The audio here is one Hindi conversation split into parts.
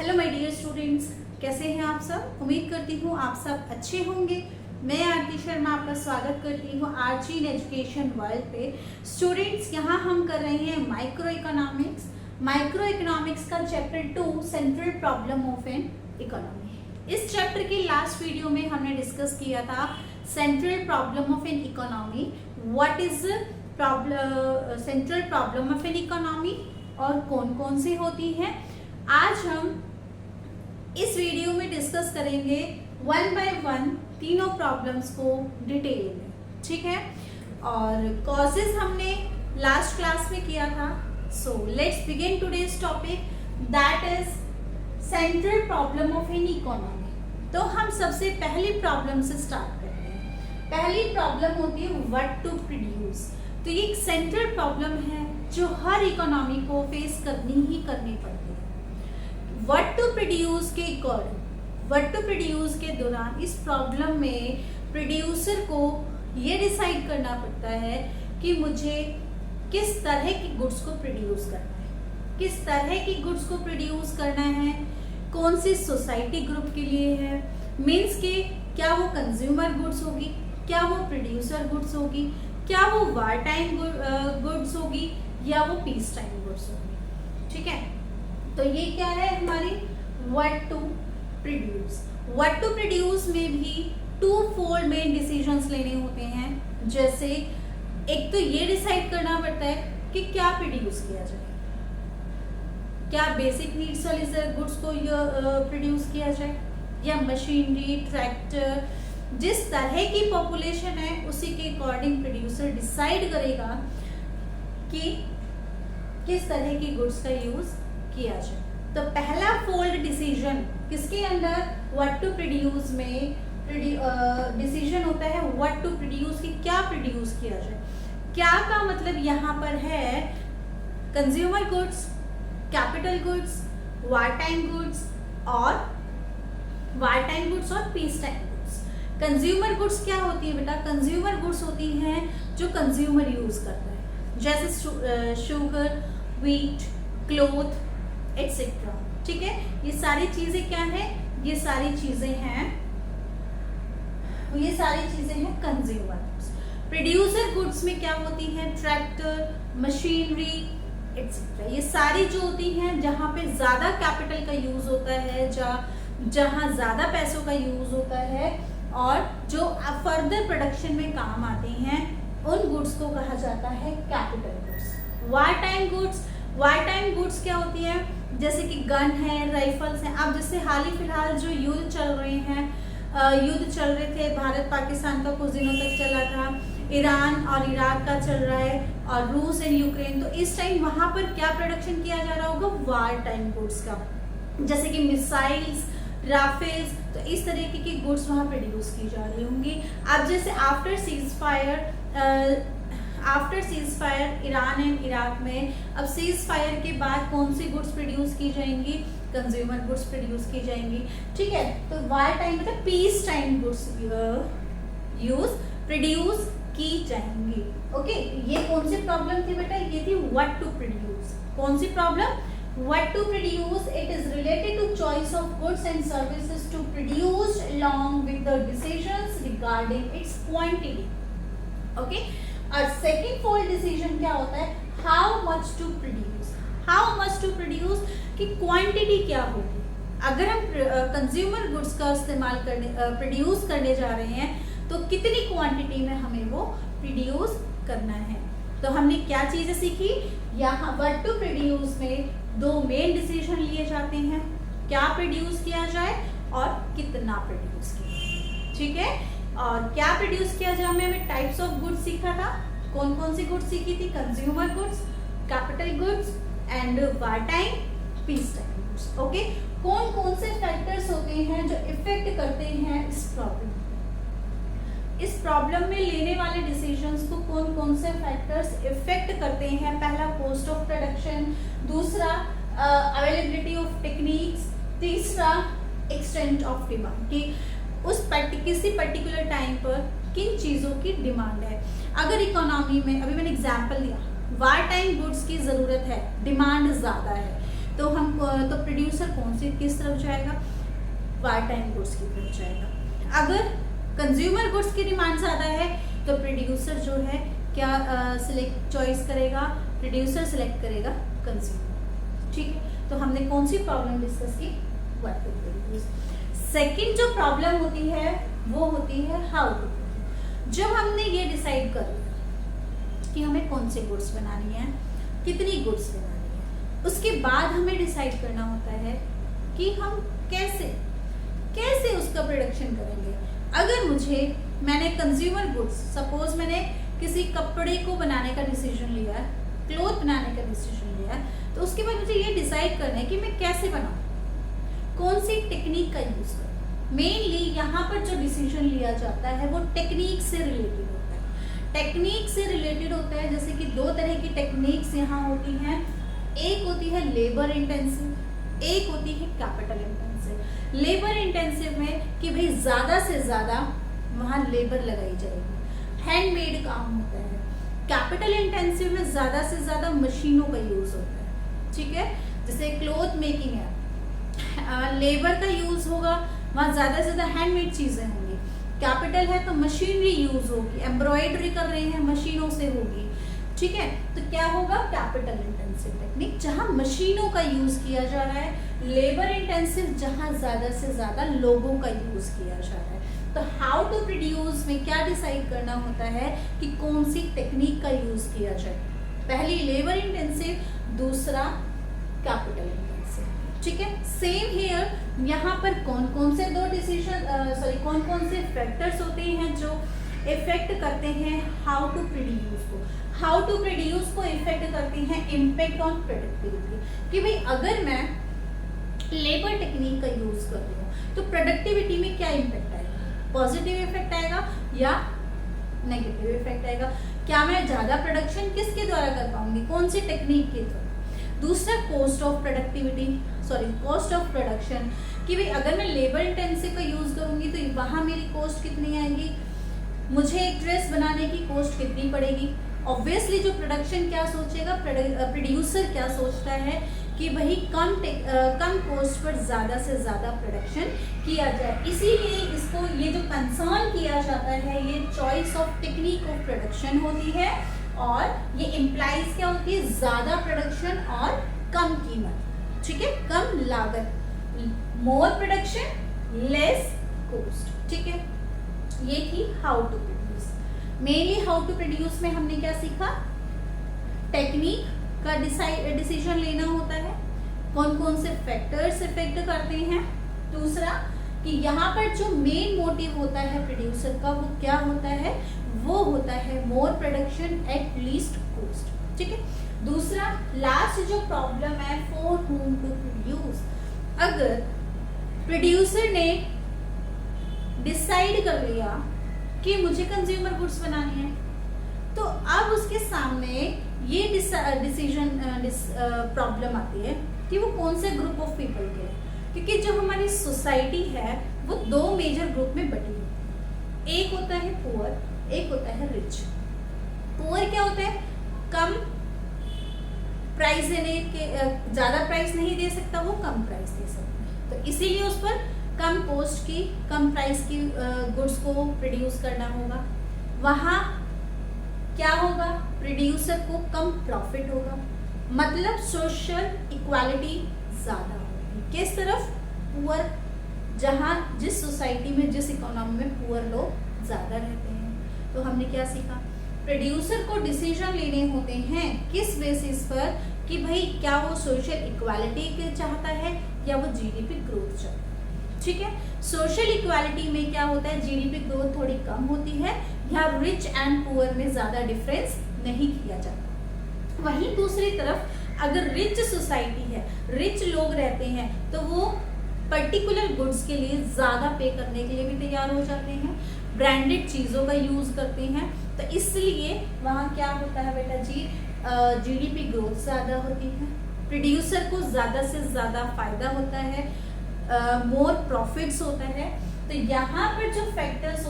हेलो माय डियर स्टूडेंट्स, कैसे हैं आप सब। उम्मीद करती हूँ आप सब अच्छे होंगे। मैं आरती शर्मा आपका स्वागत करती हूँ आरजी इन एजुकेशन वर्ल्ड पे। स्टूडेंट्स, यहाँ हम कर रहे हैं माइक्रो इकोनॉमिक्स का chapter 2 central problem of an economy. इस चैप्टर की लास्ट वीडियो में हमने डिस्कस किया था central problem of an economy, what is central problem of an economy और कौन कौन सी होती हैं। आज हम इस वीडियो में डिस्कस करेंगे वन बाय वन तीनों प्रॉब्लम्स को डिटेल में, ठीक है। और कॉजेज हमने लास्ट क्लास में किया था। So let's begin today's topic, that is central problem of an economy. तो हम सबसे पहली प्रॉब्लम से स्टार्ट करते हैं। पहली प्रॉब्लम होती है व्हाट टू प्रोड्यूस। तो ये एक सेंट्रल प्रॉब्लम है जो हर इकोनॉमी को फेस करनी पड़ती है। व्हाट टू प्रोड्यूस के अकॉर्डिंग, व्हाट टू प्रोड्यूस के दौरान इस प्रॉब्लम में प्रोड्यूसर को ये डिसाइड करना पड़ता है कि मुझे किस तरह की गुड्स को प्रोड्यूस करना है, किस तरह की गुड्स को प्रोड्यूस करना है, कौन सी सोसाइटी ग्रुप के लिए है। मीन्स कि क्या वो कंज्यूमर गुड्स होगी, क्या वो प्रोड्यूसर गुड्स होगी, क्या वो वार टाइम गुड्स होगी या वो पीस टाइम गुड्स होगी, ठीक है। तो ये क्या है हमारी what to produce. What to produce में भी टू फोल्ड मेन डिसीजंस लेने होते हैं। जैसे एक तो ये डिसाइड करना पड़ता है कि क्या प्रोड्यूस किया जाए, क्या बेसिक नीड्स वाली गुड्स को प्रोड्यूस किया जाए या मशीनरी, ट्रैक्टर, जिस तरह की पॉपुलेशन है उसी के अकॉर्डिंग प्रोड्यूसर डिसाइड करेगा कि किस तरह की गुड्स का यूज किया जाए। तो पहला फोल्ड डिसीजन किसके अंदर, व्हाट टू प्रोड्यूस में डिसीजन होता है व्हाट टू प्रोड्यूस की क्या प्रोड्यूस किया जाए। क्या का मतलब यहाँ पर है consumer goods, capital goods, war time goods और peace time goods. Consumer goods क्या होती है बेटा, कंज्यूमर गुड्स होती हैं जो कंज्यूमर यूज करता है, जैसे शुगर, व्हीट, क्लोथ एक्सेट्रा, ठीक है। ये सारी चीजें क्या है, ये सारी चीजें हैं कंज्यूमर गुड्स। प्रोड्यूसर गुड्स में क्या होती हैं, ट्रैक्टर, मशीनरी एक्सेट्रा। ये सारी जो होती हैं जहाँ पे ज्यादा कैपिटल का यूज होता है, जहाँ ज्यादा पैसों का यूज होता है और जो फर्दर प्रोडक्शन में काम आते हैं, उन गुड्स को कहा जाता है capital goods. War time goods क्या होती है, जैसे कि गन है, राइफल्स हैं। अब जैसे हाल ही फिलहाल जो युद्ध चल रहे थे, भारत पाकिस्तान का कुछ दिनों तक चला था, ईरान और इराक का चल रहा है और रूस एंड यूक्रेन। तो इस टाइम वहां पर क्या प्रोडक्शन किया जा रहा होगा, वार टाइम गुड्स का, जैसे कि मिसाइल्स, राफेल्स। तो इस तरीके की गुड्स वहां प्रोड्यूस की जा रही होंगी। अब जैसे after cease fire Iran and Iraq में, अब सीज फायर के बाद कौन सी गुड्स प्रोड्यूस की जाएंगी, कंज्यूमर गुड्स प्रोड्यूस की जाएंगी, ठीक है। तो वार टाइम मतलब पीस टाइम गुड्स प्रोड्यूस की जाएंगी। ओके, ये कौन सी प्रॉब्लम थी बेटा, ये थी व्हाट टू प्रोड्यूस। कौन सी problem, what to produce. It is related to choice of goods and services to produce along with the decisions regarding its quantity। Okay, और सेकेंड फोल्ड डिसीजन क्या होता है, हाउ मच टू प्रोड्यूस की क्वांटिटी क्या होगी। अगर हम कंज्यूमर गुड्स का इस्तेमाल प्रोड्यूस करने जा रहे हैं तो कितनी क्वांटिटी में हमें वो प्रोड्यूस करना है। तो हमने क्या चीजें सीखी, यहाँ व्हाट टू प्रोड्यूस में दो मेन डिसीजन लिए जाते हैं, क्या प्रोड्यूस किया जाए और कितना प्रोड्यूस किया जाए, ठीक है। और क्या प्रोड्यूस किया जाए, हमें टाइप्स ऑफ गुड्स सीखा था। कौन कौन सी गुड्स सीखी थी, consumer goods, capital goods and war time, piece time goods. Okay, कौन कौन से फैक्टर्स होते हैं जो इफेक्ट करते हैं इस प्रॉब्लम में लेने वाले डिसीजंस को, कौन कौन से फैक्टर्स इफेक्ट करते हैं। पहला कॉस्ट ऑफ प्रोडक्शन, दूसरा अवेलेबिलिटी ऑफ टेक्निक्स, तीसरा एक्सटेंट ऑफ डिमांड, कि किसी पर्टिकुलर टाइम पर किन चीजों की डिमांड है। अगर इकोनॉमी में, अभी मैंने एग्जांपल दिया, वार टाइम गुड्स की जरूरत है, डिमांड ज्यादा है, तो प्रोड्यूसर कौन सी किस तरफ जाएगा, पार्ट टाइम गुड्स की तरफ जाएगा। अगर कंज्यूमर गुड्स की डिमांड ज़्यादा है तो प्रोड्यूसर जो है क्या सिलेक्ट चॉइस करेगा, प्रोड्यूसर सिलेक्ट करेगा कंज्यूमर। ठीक है, तो हमने कौन सी प्रॉब्लम डिस्कस की, व्हाट टू प्रोड्यूस। सेकंड जो प्रॉब्लम होती है वो होती है हाउ टू प्रोड्यूस। जब हमने ये डिसाइड कर लिया कि हमें कौन से गुड्स बनानी है, कितनी गुड्स बनानी है, उसके बाद हमें डिसाइड करना होता है कि हम कैसे उसका प्रोडक्शन करेंगे। अगर मैंने कंज्यूमर गुड्स, सपोज मैंने किसी कपड़े को बनाने का डिसीजन लिया है, क्लोथ बनाने का डिसीजन लिया है, तो उसके बाद मुझे ये डिसाइड करना है कि मैं कैसे बनाऊं, कौन सी टेक्निक का यूज करूं। मेनली यहाँ पर जो डिसीजन लिया जाता है वो टेक्निक से रिलेटेड होता है। टेक्निक से रिलेटेड होता है, जैसे कि दो तरह की टेक्निक्स यहाँ होती हैं। एक होती है लेबर इंटेंसिव, एक होती है कैपिटल इंटेंसिव। लेबर इंटेंसिव में कि भाई ज्यादा से ज्यादा वहां लेबर लगाई जाएगी, हैंडमेड काम होता है। कैपिटल इंटेंसिव में ज्यादा से ज्यादा मशीनों का यूज होता है। ठीक है, जैसे क्लॉथ मेकिंग है, लेबर का यूज होगा, वहां ज्यादा से ज्यादा हैंडमेड चीजें होंगी। कैपिटल है तो मशीनरी यूज होगी, एम्ब्रॉयडरी कर रहे हैं मशीनों से होगी। ठीक है, तो क्या होगा, कैपिटल इंटेंसिव टेक्निक जहां मशीनों का यूज किया जा रहा है। लेबर इंटेंसिव जहां ज्यादा से ज्यादा लोगों का यूज किया जा रहा है। तो हाउ टू प्रोड्यूस में क्या डिसाइड करना होता है कि कौन सी टेक्निक का यूज किया जाए। पहली लेबर इंटेंसिव, दूसरा कैपिटल इंटेंसिव। ठीक है, सेम हियर, यहाँ पर कौन कौन से दो कौन कौन से फैक्टर्स होते हैं जो इफेक्ट करते हैं हाउ टू प्रोड्यूस को। हाउ टू प्रोड्यूस को इफेक्ट करते हैं इम्पैक्ट ऑन प्रोडक्टिविटी, कि भाई अगर मैं लेबर टेक्निक का यूज कर रही हूँ तो प्रोडक्टिविटी में क्या इम्पैक्ट आएगा, पॉजिटिव इफेक्ट आएगा या नेगेटिव इफेक्ट आएगा। क्या मैं ज्यादा प्रोडक्शन किसके द्वारा कर पाऊंगी, कौन सी टेक्निक के द्वारा। दूसरा कॉस्ट ऑफ प्रोडक्शन, कि भाई अगर मैं लेबर इंटेंसिव का यूज करूंगी तो वहां मेरी कॉस्ट कितनी आएगी, मुझे एक ड्रेस बनाने की कॉस्ट कितनी पड़ेगी। ऑब्वियसली जो प्रोडक्शन क्या सोचेगा, प्रोड्यूसर क्या सोचता है कि भाई कम कॉस्ट पर ज्यादा से ज्यादा प्रोडक्शन किया जाए। इसीलिए इसको ये जो कंसर्न किया जाता है ये choice of technique of production होती है, और ये इम्प्लाइज क्या होती है, ज्यादा प्रोडक्शन और कम कीमत। ठीक है, कम लागत, मोर प्रोडक्शन लेस कॉस्ट। ठीक है, ये थी how to produce. Mainly how to produce में हमने क्या सीखा, टेक्निक का डिसीजन लेना होता है, कौन कौन से फैक्टर्स इफेक्ट करते हैं। दूसरा कि यहाँ पर जो मेन मोटिव होता है प्रोड्यूसर का वो क्या होता है, वो होता है मोर प्रोडक्शन एट लीस्ट कॉस्ट। ठीक है, दूसरा लास्ट जो प्रॉब्लम है, फॉर होम टू प्रोड्यूस। अगर प्रोड्यूसर ने डिसाइड कर लिया कि मुझे कंज्यूमर गुड्स बनानी है, तो अब उसके सामने ये डिसीजन प्रॉब्लम आती है कि वो कौन से ग्रुप ऑफ पीपल के हैं। क्योंकि जो हमारी सोसाइटी है वो दो मेजर ग्रुप में बटी है, एक होता है पुअर, एक होता है रिच। पुअर क्या होता है, कम प्राइस देने के, ज्यादा प्राइस नहीं दे सकता, वो कम प्राइस दे सकता है, तो इसीलिए उस पर कम कॉस्ट की, कम प्राइस की गुड्स को प्रोड्यूस करना होगा। वहां क्या होगा, प्रोड्यूसर को कम प्रॉफिट होगा, मतलब सोशल इक्वालिटी ज्यादा होगी। किस तरफ, पुअर, जहां जिस सोसाइटी में, जिस इकोनॉमी में पुअर लोग ज्यादा रहते हैं। तो हमने क्या सीखा, प्रोड्यूसर को डिसीजन लेने होते हैं किस बेसिस पर कि भाई क्या वो सोशल इक्वालिटी के चाहता है या वो जीडीपी ग्रोथ चाहता है। ठीक है, सोशल इक्वालिटी में क्या होता है, जीडीपी ग्रोथ थोड़ी कम होती है, यहाँ रिच एंड पुअर में ज्यादा डिफरेंस नहीं किया जाता। वहीं दूसरी तरफ अगर रिच सोसाइटी है, रिच लोग रहते हैं, तो वो पर्टिकुलर गुड्स के लिए ज्यादा पे करने के लिए भी तैयार हो जाते हैं, ब्रांडेड चीजों का यूज करते हैं। तो इसलिए वहाँ क्या होता है बेटा जी, जीडीपी ग्रोथ ज्यादा होती है, प्रोड्यूसर को ज्यादा से ज्यादा फायदा होता है, मोर प्रॉफिट्स होता है, तो यहाँ पर जो फैक्टर्स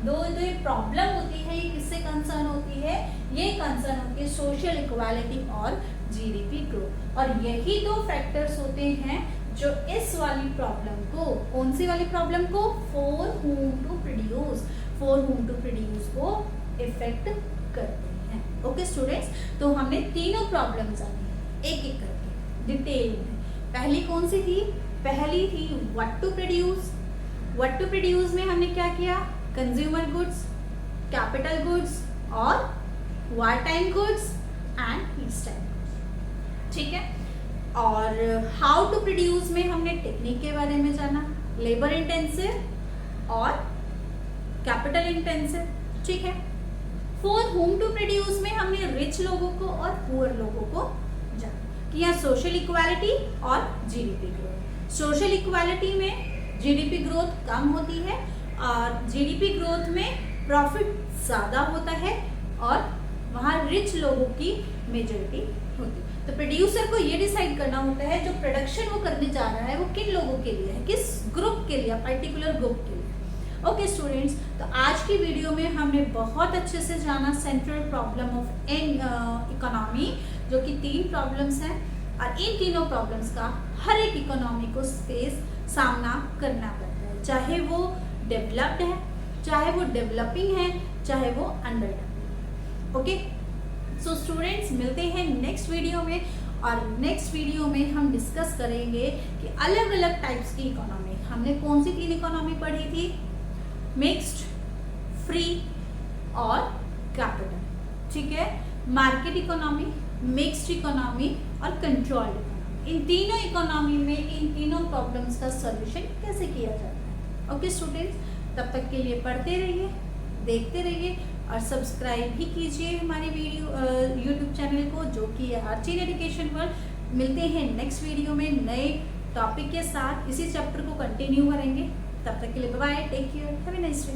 दो प्रॉब्लम होती है, ये किससे कंसर्न होती है? ये कंसर्न होती है सोशल इक्वालिटी और जीडीपी ग्रोथ। और यही दो फैक्टर्स होते हैं जो इस वाली प्रॉब्लम को, कौन सी वाली प्रॉब्लम को, फॉर हुम टू प्रोड्यूस को इफेक्ट करते हैं। ओके स्टूडेंट्स, तो हमने तीनों प्रॉब्लम जानी एक एक करके डिटेल में। पहली कौन सी थी? पहली थी what to produce. What to produce में हमने क्या किया? कंज्यूमर गुड्स, कैपिटल गुड्स और war time goods and peace time goods, ठीक है। और हाउ टू प्रोड्यूस में हमने टेक्निक के बारे में जाना, लेबर इंटेंसिव और कैपिटल इंटेंसिव, ठीक है। फॉर होम टू प्रोड्यूस में हमने रिच लोगों को और पुअर लोगों को जाना कि यहाँ सोशल इक्वालिटी और जीडीपी ग्रोथ। सोशल इक्वालिटी में जीडीपी ग्रोथ कम होती है और जीडीपी ग्रोथ में प्रॉफिट ज़्यादा होता है और वहाँ रिच लोगों की मेजॉरिटी होती है। तो प्रोड्यूसर को ये डिसाइड करना होता है जो प्रोडक्शन वो करने जा रहा है वो किन लोगों के लिए है, किस ग्रुप के लिए, पर्टिकुलर ग्रुप के लिए। ओके स्टूडेंट्स, तो आज की वीडियो में हमने बहुत अच्छे से जाना सेंट्रल प्रॉब्लम ऑफ इकोनॉमी, जो कि 3 प्रॉब्लम्स हैं और इन तीनों प्रॉब्लम्स का हर एक इकोनॉमी को सामना करना पड़ता है, चाहे वो डेवलप्ड है, चाहे वो डेवलपिंग है, चाहे वो under developed. Okay, so students मिलते हैं नेक्स्ट वीडियो में, और नेक्स्ट वीडियो में हम डिस्कस करेंगे कि अलग अलग टाइप्स की इकोनॉमी, हमने कौन सी 3 इकोनॉमी पढ़ी थी? मिक्स्ड, फ्री और कैपिटल, ठीक है। मार्केट इकोनॉमी, मिक्स्ड इकोनॉमी और कंट्रोल्ड इकोनॉमी। इन तीनों इकोनॉमी में इन तीनों प्रॉब्लम्स का सॉल्यूशन कैसे किया जाता है। ओके स्टूडेंट्स, तब तक के लिए पढ़ते रहिए, देखते रहिए और सब्सक्राइब भी कीजिए हमारे यूट्यूब चैनल को, जो कि है आर्चिन एजुकेशन वर्ल्ड। मिलते हैं नेक्स्ट वीडियो में नए टॉपिक के साथ, इसी चैप्टर को कंटिन्यू करेंगे। तब तक के लिए bye bye, take care, have a nice day.